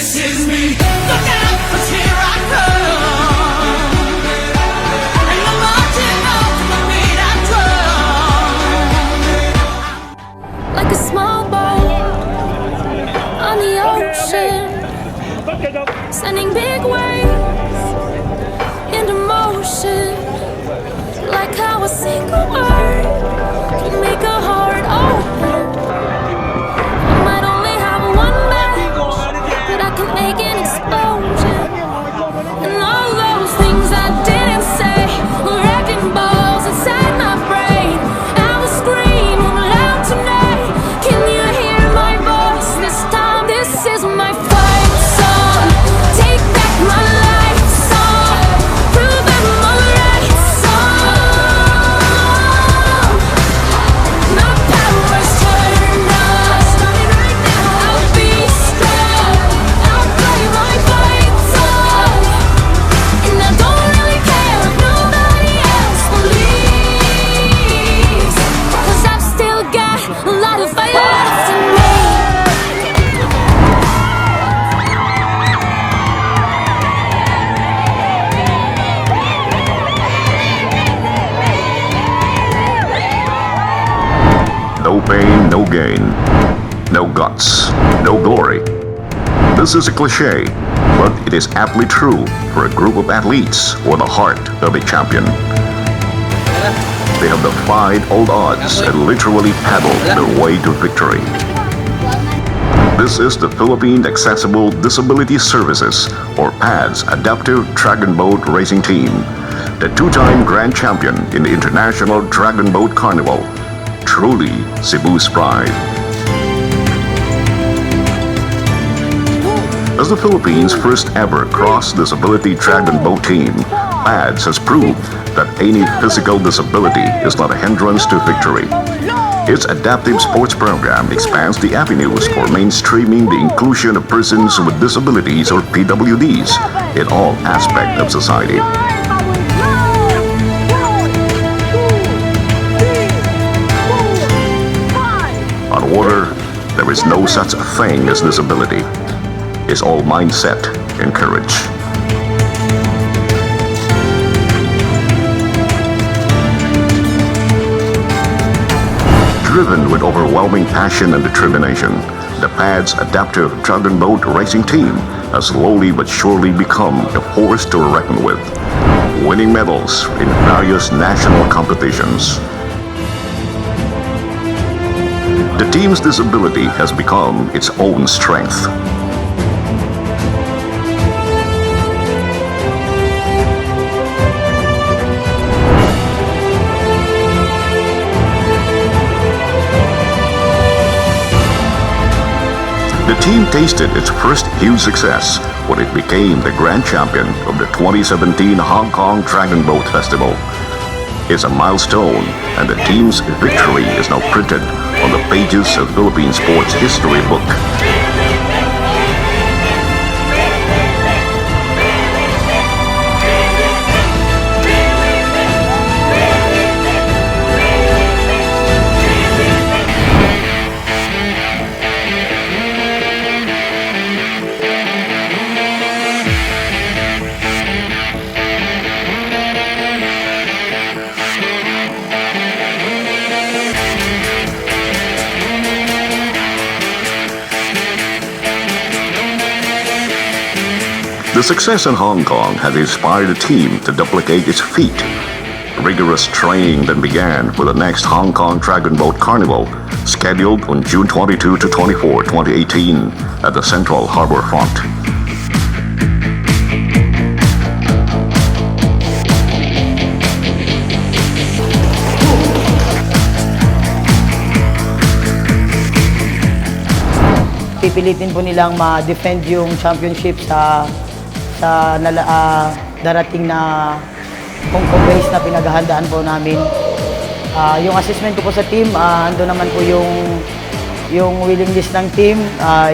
This is me. Look out, 'cause here I come. And I'm marching on to the beat I drum. Like a small boat on the ocean, sending big waves into motion. Like how a single word can make a heart open. I might only have one match, but I can make an explosion. And all those things I didn't say were wrecking balls inside my brain. I will scream loud tonight. Can you hear my voice this time? This is my fight song. Take back my life song. Prove I'm alright song. My power's turned on. I'll be strong. I'll play my fight song. And I don't really care if nobody else believes, 'cause I've still got a lot of fire left in me. No pain, no gain. No guts, no glory. This is a cliche, but it is aptly true for a group of athletes with the heart of a champion. They have defied all odds and literally paddled their way to victory. This is the Philippine Accessible Disability Services, or PADS, Adaptive Dragon Boat Racing Team, the two-time grand champion in the International Dragon Boat Carnival. Truly Cebu's pride. As the Philippines' first ever cross-disability dragon boat team, PADS has proved that any physical disability is not a hindrance to victory. Its adaptive sports program expands the avenues for mainstreaming the inclusion of persons with disabilities, or PWDs, in all aspects of society. On water, there is no such thing as disability. It's all mindset and courage. Driven with overwhelming passion and determination, the PADS Adaptive Dragon Boat Racing Team has slowly but surely become a force to reckon with, winning medals in various national competitions. The team's disability has become its own strength. The team tasted its first huge success when it became the grand champion of the 2017 Hong Kong Dragon Boat Festival. It's a milestone, and the team's victory is now printed on the pages of Philippine sports history book. The success in Hong Kong has inspired the team to duplicate its feat. Rigorous training then began for the next Hong Kong Dragon Boat Carnival, scheduled on June 22 to 24, 2018 at the Central Harbor Front. Pipilitin po nilang ma-defend yung championship sa darating na Hong Kong race na pinaghahandaan po namin. Yung assessment ko po sa team, ando naman po yung willingness ng team,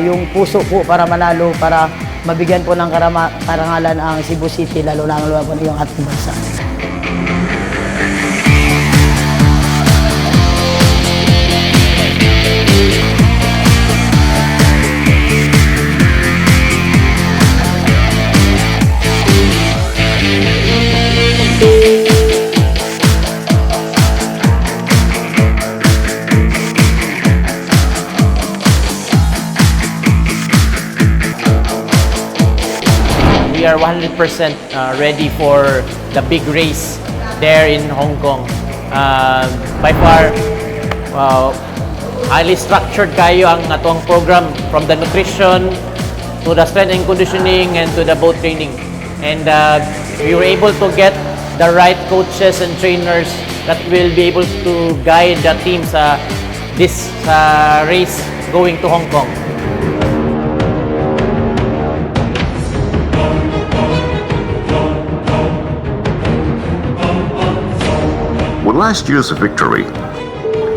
yung puso po para manalo, para mabigyan po ng karangalan ang Cebu City, lalo po yung ating bansa. we are 100% ready for the big race there in Hong Kong. By far, highly structured kayo ang atong program, from the nutrition to the strength and conditioning and to the boat training. And we were able to get the right coaches and trainers that will be able to guide the team sa this race going to Hong Kong. With last year's victory,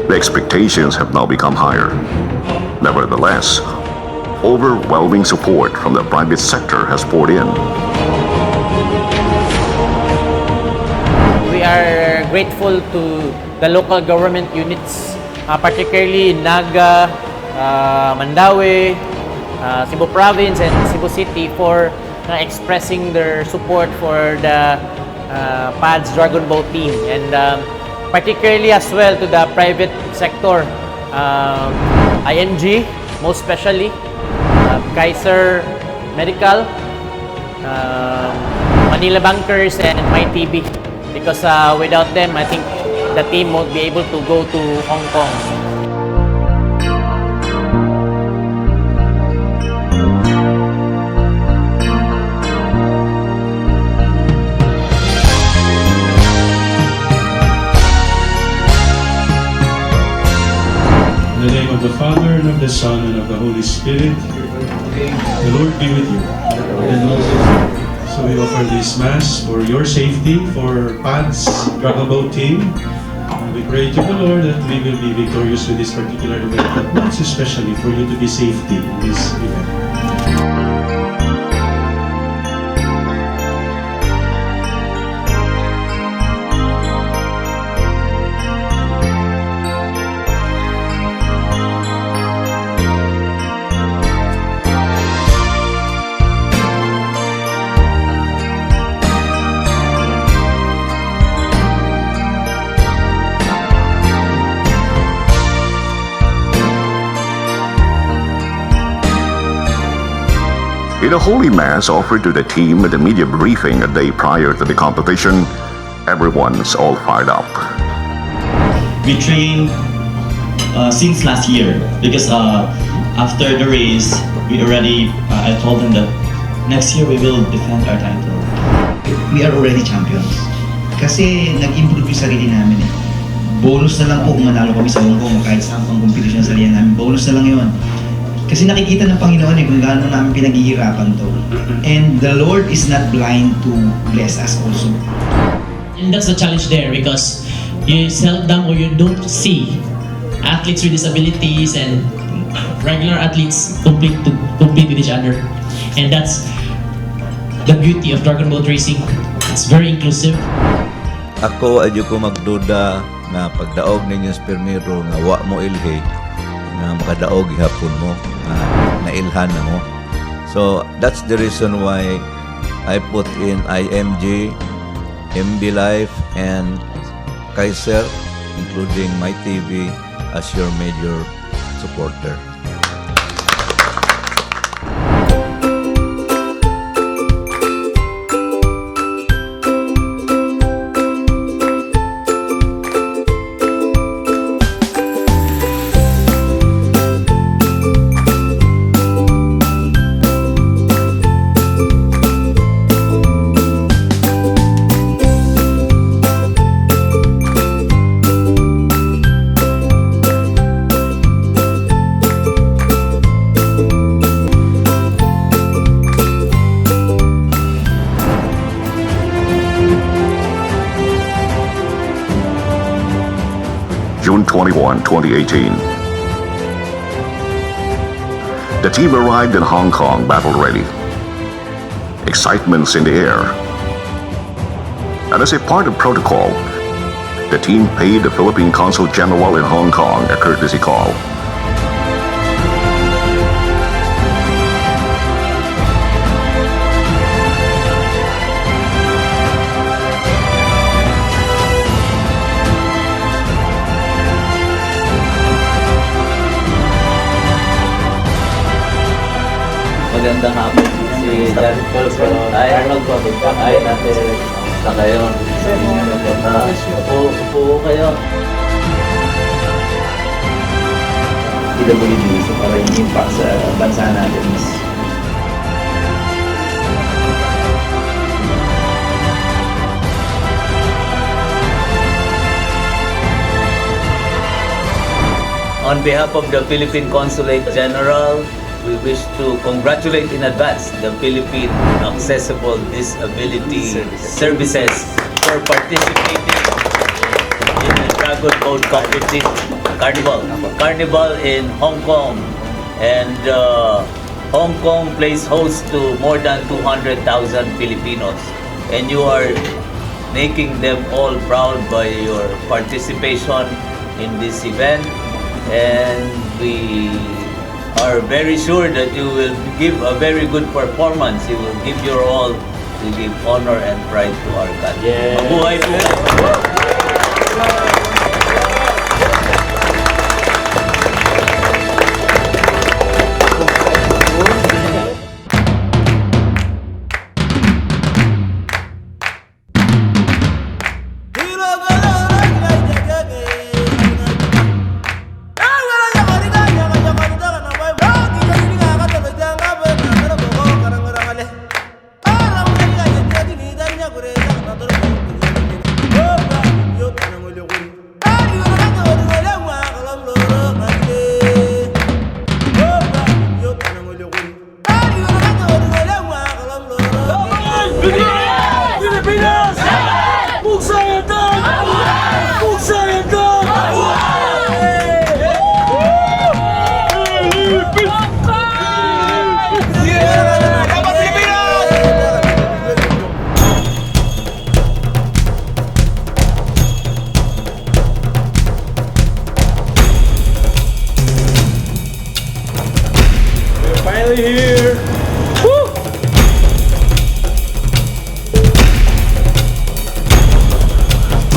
the expectations have now become higher. Nevertheless, overwhelming support from the private sector has poured in. We are grateful to the local government units, particularly Naga, Mandaue, Cebu Province, and Cebu City for expressing their support for the PADS Dragon Boat team, and particularly as well to the private sector, IMG, most especially, Kaiser Medical, Manila Bankers, and MyTV. Because without them, I think the team won't be able to go to Hong Kong. In the name of the Father, and of the Son, and of the Holy Spirit, the Lord be with you. And also, so we offer this Mass for your safety, for PADS Dragon Boat team. And we pray to the Lord that we will be victorious with this particular event, but most especially for you to be safety in this event. In a holy mass offered to the team at the media briefing a day prior to the competition, everyone's all fired up. We trained since last year because after the race, I told them that next year we will defend our title. We are already champions. Kasi nag-improve yung sarili namin eh. Bonus na lang po kung manalo kami sa Hong Kong o kahit saan pang competition sa sarili namin. Bonus na lang yun. Kasi nakikita ng Panginoon kung gaano namin pinaghihirapan to. And the Lord is not blind to bless us also. And that's the challenge there because you seldom or you don't see athletes with disabilities and regular athletes compete with each other. And that's the beauty of Dragon Boat Racing. It's very inclusive. Ako adyo ko magduda na pagdaog ninyong permiro nga wa mo ilhi na makadaog gihapon mo na nailhan na mo. So that's the reason why I put in IMG, MB Life, and Kaiser, including MyTV, as your major supporter. June 21, 2018. The team arrived in Hong Kong battle ready. Excitement's in the air. And as a part of protocol, the team paid the Philippine Consul General in Hong Kong a courtesy call. Magandang hapon Si John Paul po. Ay, Arnold po. Ay, natin. Na kayo. Upo kayo. PWD, so para yung impact sa bansa natin is On behalf of the Philippine Consulate General, we wish to congratulate in advance the Philippine Accessible Disability Services for participating in the Dragon Boat Competition Carnival in Hong Kong. And Hong Kong plays host to more than 200,000 Filipinos. And you are making them all proud by your participation in this event. And we are very sure that you will give a very good performance. You will give your all to give honor and pride to our country. Yes. Mabuhay po kayo.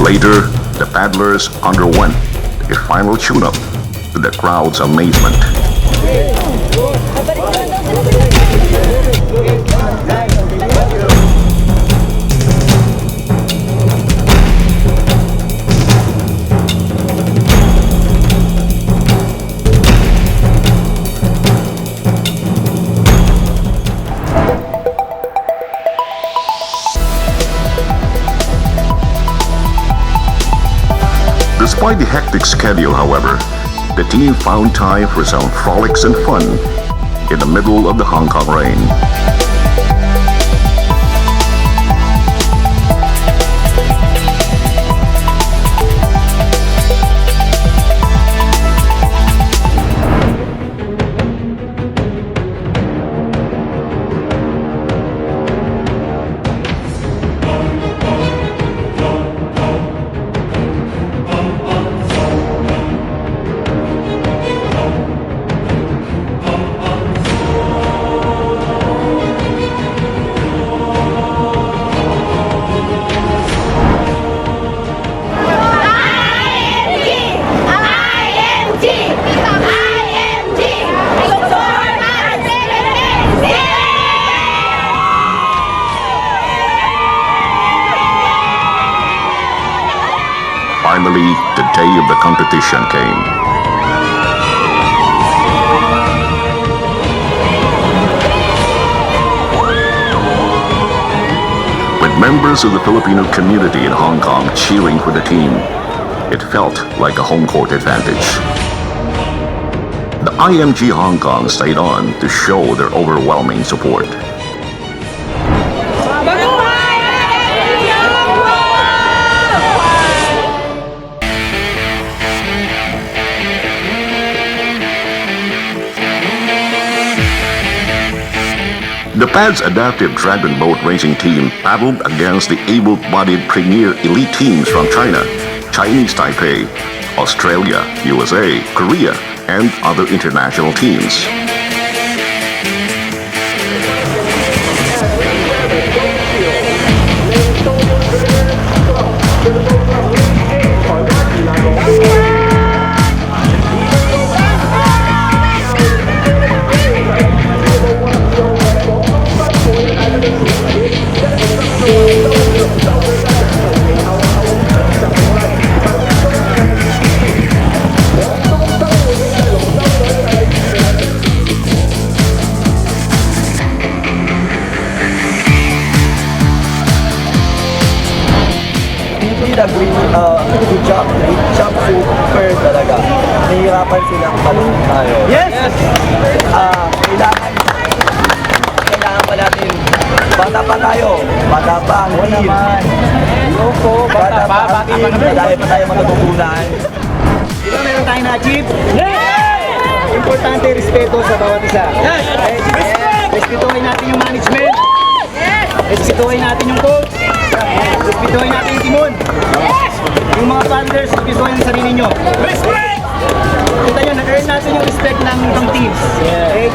Later, the paddlers underwent a final tune-up to the crowd's amazement. Despite the hectic schedule, however, the team found time for some frolics and fun in the middle of the Hong Kong rain. Finally, the day of the competition came. With members of the Filipino community in Hong Kong cheering for the team, it felt like a home court advantage. The IMG Hong Kong stayed on to show their overwhelming support. The PAD's adaptive dragon boat racing team battled against the able-bodied premier elite teams from China, Chinese Taipei, Australia, USA, Korea, and other international teams. did a good job. Great job, super talaga. Nahihirapan silang palunin tayo. Yes! Kailangan pa natin, bata pa tayo, bata pa ang team. Bata pa ang team, madami pa tayo matututunan. Di ba meron tayong na-achieve? Importante, respeto sa bawat isa. Respetuhin natin yung management. Respetuhin natin yung coach. Respetuhin natin yung timon. Yung mga founders, respetuhin ang sarili nyo. Respect! Kita nyo, nag-earn natin yung respect ng teams. Okay?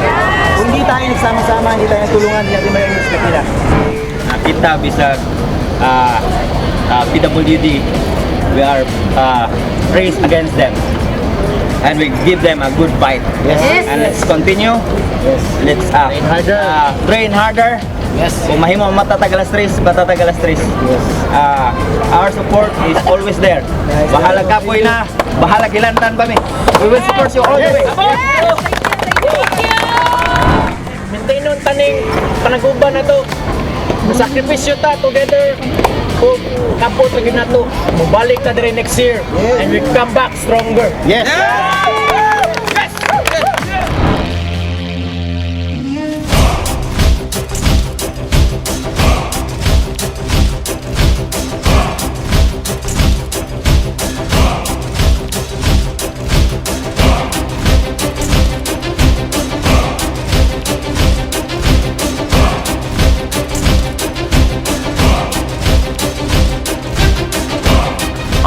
Kung hindi tayo nagsama-sama, hindi tayo tulungan, hindi natin may respect nila. Kita bisag PWD, we are raised against them. And we give them a good fight. Yes. And let's continue. Yes. Let's train harder. Yes. Kung mahimo matatagal stress, matatagal stress. Yes. Our support is always there. Bahala kapoy na, bahala kilantan kami. We will support you all the way. Maintain on taning panaguban na to. Sakripisyo ta together. Kung kapot lagi na to, mabalik ta dire next year. And we come back stronger. Yes.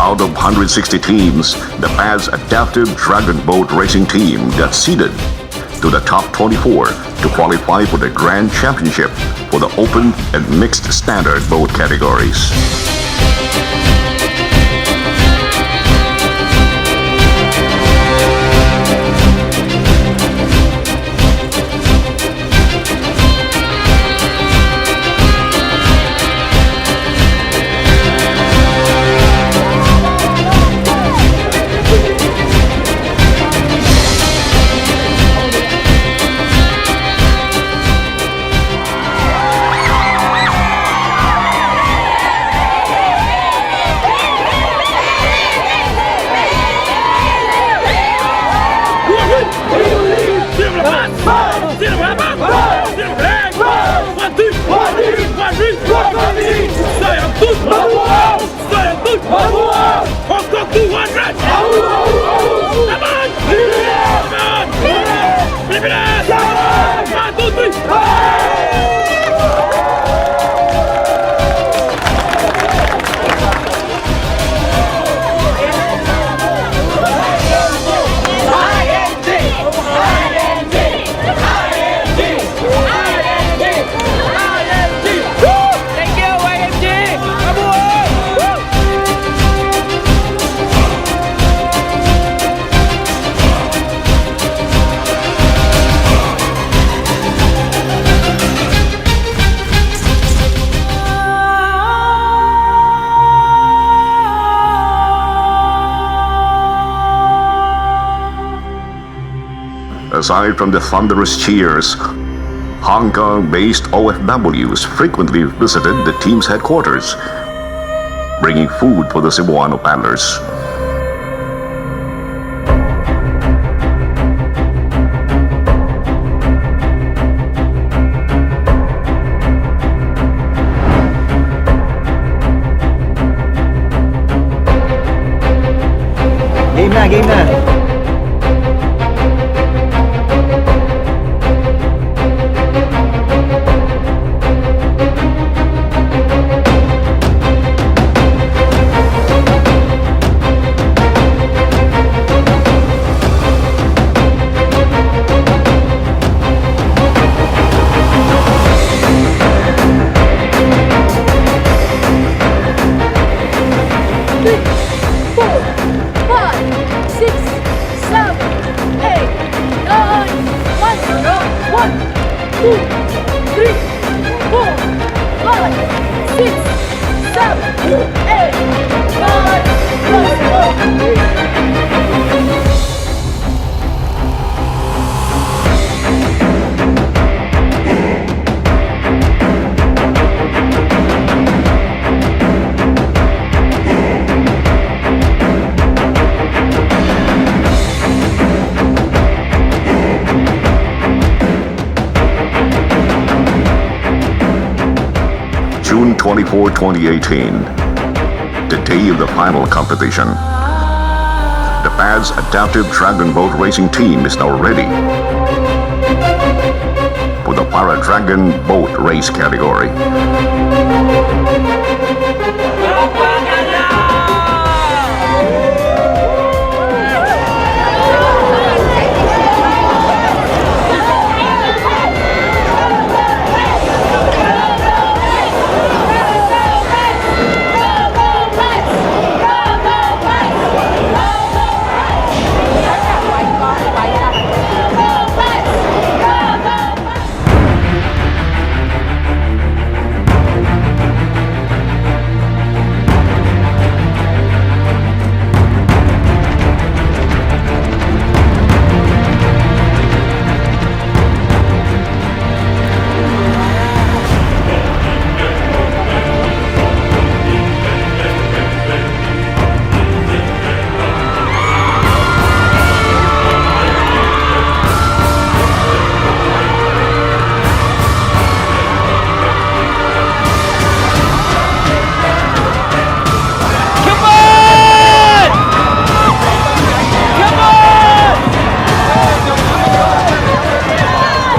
Out of 160 teams, the PAD's adaptive Dragon Boat Racing team got seeded to the top 24 to qualify for the Grand Championship for the open and mixed standard boat categories. Aside from the thunderous cheers, Hong Kong-based OFWs frequently visited the team's headquarters, bringing food for the Cebuano paddlers. Game na. June 24, 2018, the day of the final competition. The PADS Adaptive Dragon Boat Racing Team is now ready for the Para Dragon Boat Race category.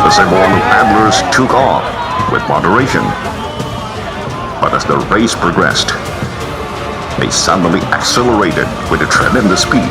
The Cebuano paddlers took off with moderation. But as the race progressed, they suddenly accelerated with a tremendous speed.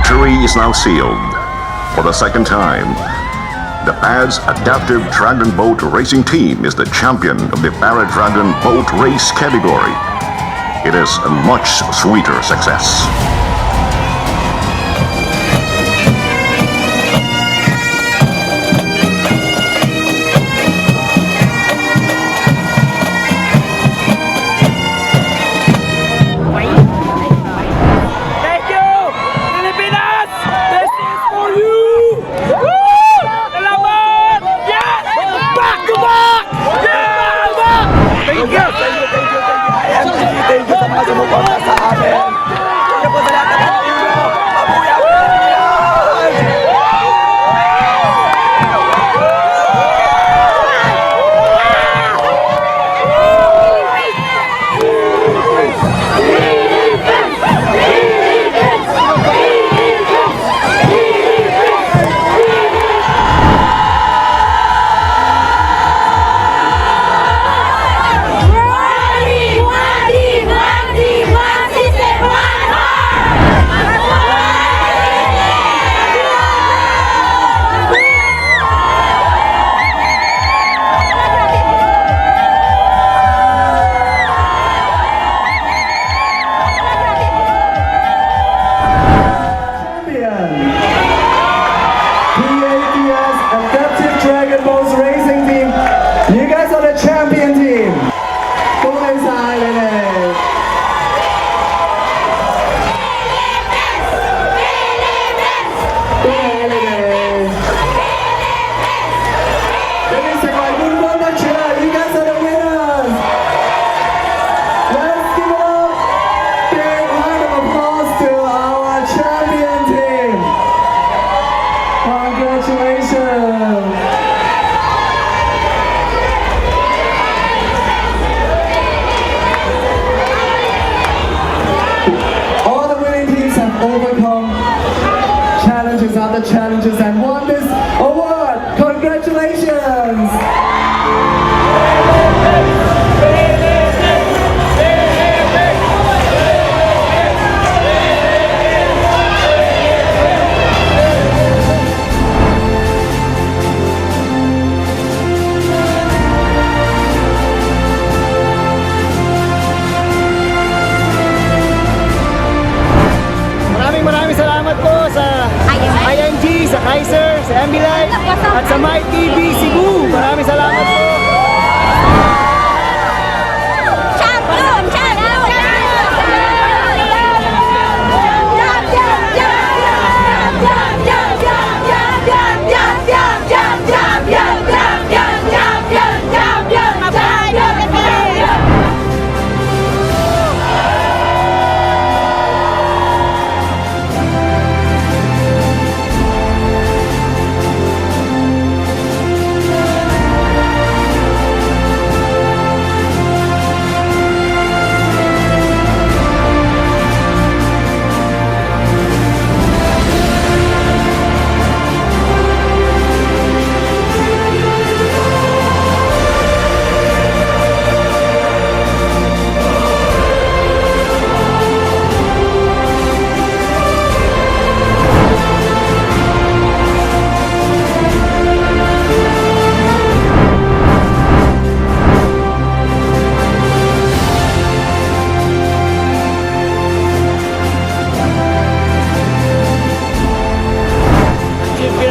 Victory is now sealed. For the second time, the PADS Adaptive Dragon Boat Racing Team is the champion of the Para Dragon Boat Race category. It is a much sweeter success. other challenges and won this award. Congratulations! Maraming salamat po sa ING, sa Kaiser, sa MBLife, at sa MyTV Cebu. Maraming salamat po.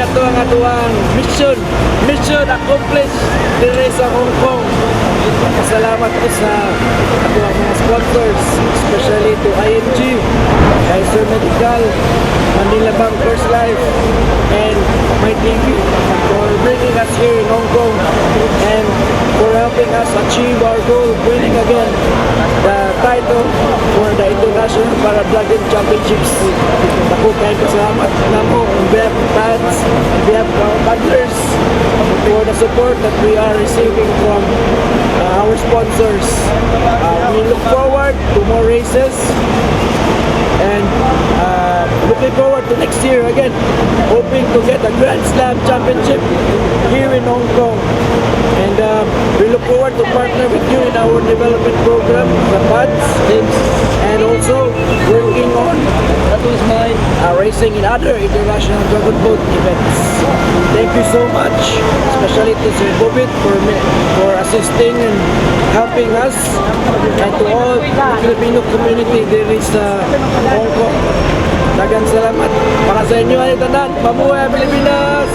Ito ang atuang mission accomplished dito sa Hong Kong. Salamat po sa atuang mga sponsors, especially to ING, Kaiser Medical, Manila Bankers Life, and MyTV for bringing us here in Hong Kong and for helping us achieve our goal, winning again the title for the International Para-Dragon Championships. Ako kayo kasalamat na mo on behalf of fans, on behalf of our partners, for the support that we are receiving from our sponsors. We look forward to more races and looking forward to next year again, hoping to get a Grand Slam championship here in Hong Kong. And we look forward to partner with you in our development program, the PADS, and also working on racing in other international dragon boat events. Thank you so much, especially to Sir Bobit for assisting and helping us, and to all the Filipino community there is Hong Kong. Daghang salamat para sa inyo ay tanan. Mabuhay Pilipinas!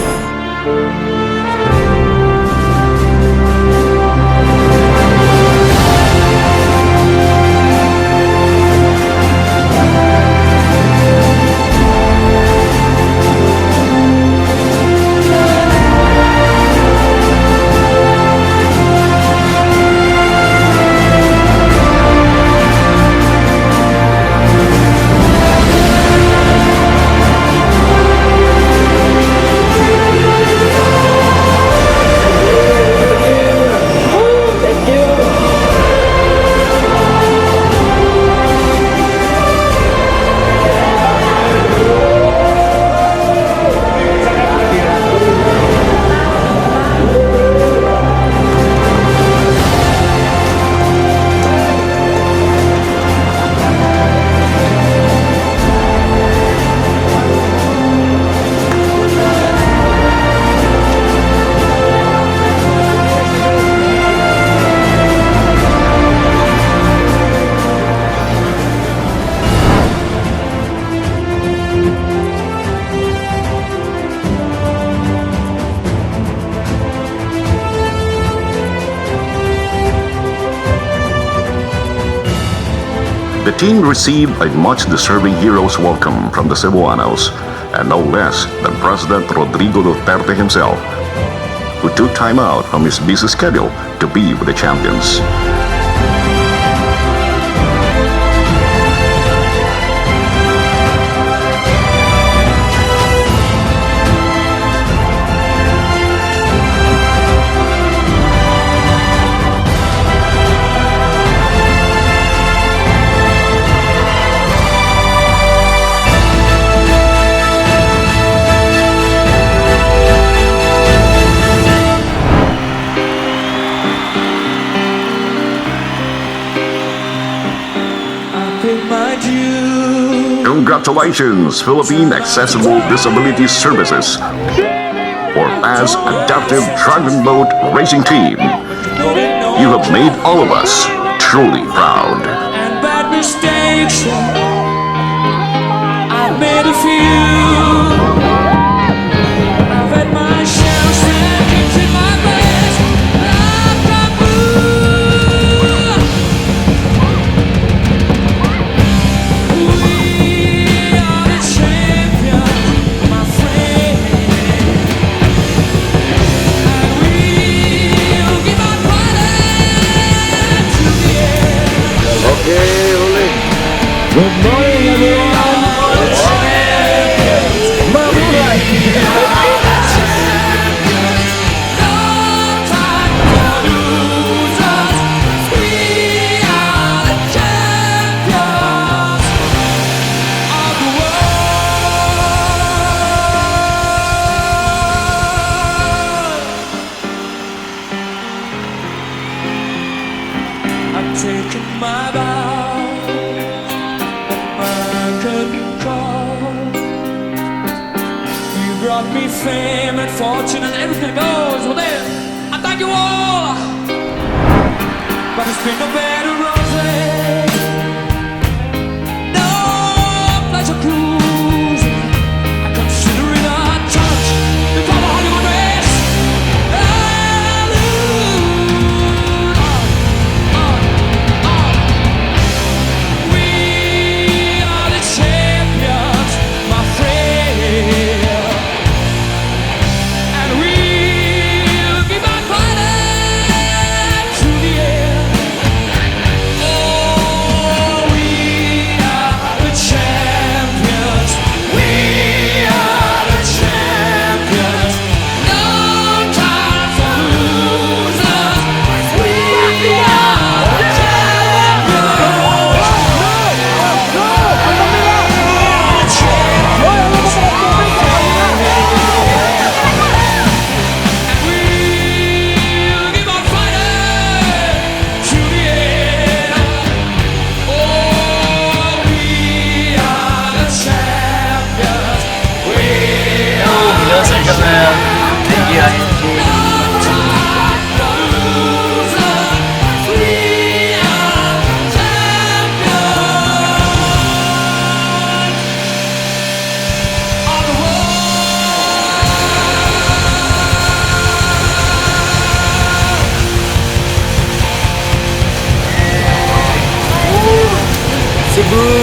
The team received a much-deserving hero's welcome from the Cebuanos, and no less than President Rodrigo Duterte himself, who took time out from his busy schedule to be with the champions. Congratulations, Philippine Accessible Disability Services, or PAS Adaptive Dragon Boat Racing Team. You have made all of us truly proud. And bad mistakes, I've made a few. I've had my share of strength in my best life taboo. We are the champions, my friend, and we'll give our fighting to the end. Okay, Uli. Good morning, everyone. Mabuhay. I've taken my vows, my curtain call. You brought me fame and fortune and everything goes. Well then, I thank you all. But it's been no better roses, no pleasure cruise. I consider it a touch before the Hollywood race. We are the champions, my friend, and we'll keep on fighting to the end. Oh, we are the champions. We are the champions. No time for losers. We are the we'll keep on fighting to the end. Oh, we are the champions. We are the champions. Thank you. Cebu.